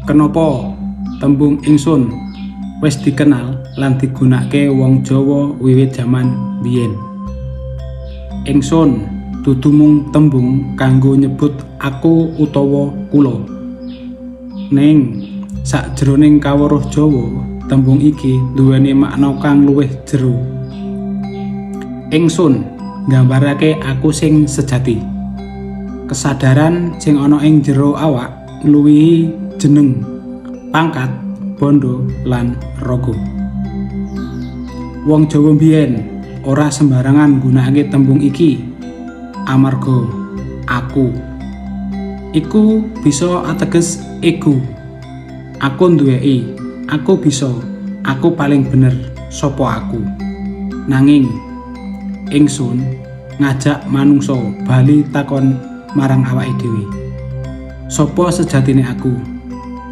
Kenapa tembung ingsun wis dikenal lan digunakake wong Jawa wiwit jaman biyen? Ingsun dudu mung tembung kanggo nyebut aku utawa kula. Ning sakjroning kawruh Jawa, tembung iki duweni makna kang luwih jero. Ingsun nggambarake aku sing sejati. Kesadaran sing ana ing jero awak ngluwihi jeneng, pangkat, bondo lan raga. Wong Jawa biyen ora sembarangan gunakake tembung iki amarga aku iku bisa ateges ego. Aku nduwèi, aku bisa, aku paling bener, sapa aku. Nanging ingsun ngajak manungsa bali takon marang awake dhewe. Sapa sejatine aku?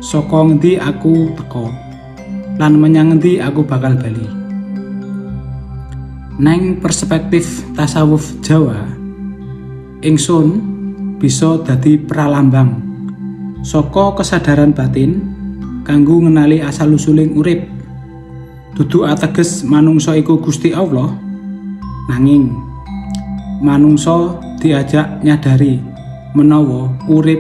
Saka ngendi aku teka? Lan menyang ngendi aku bakal bali? Neng perspektif tasawuf Jawa, ingsun bisa dadi pralambang saka kesadaran batin kanggo ngenali asal-usuling urip. Dudu ateges manungsa iku Gusti Allah, nanging manungsa diajak nyadari menawa urip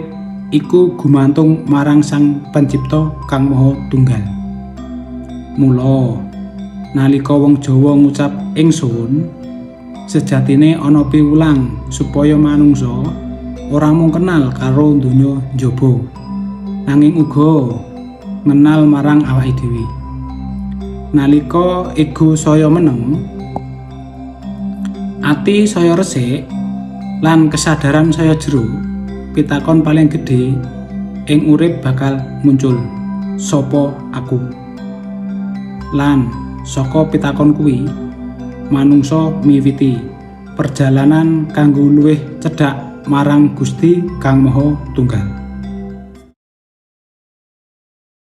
iku gumantung marang Sang Pencipta kang Maha Tunggal. Mula nalika wong Jawa ngucap ingsun, sejatine ana piwulang supaya manungsa ora mung kenal karo donya njaba, nanging uga ngenal marang awake dhewe. Nalika ego saya meneng, ati saya resik, lan kesadaran saya jero, pitakon paling gedhe ing urip bakal muncul, sapa aku? Lan saka pitakon kuwi manungsa miwiti perjalanan kanggo luwih cedhak marang Gusti Kang Maha Tunggal.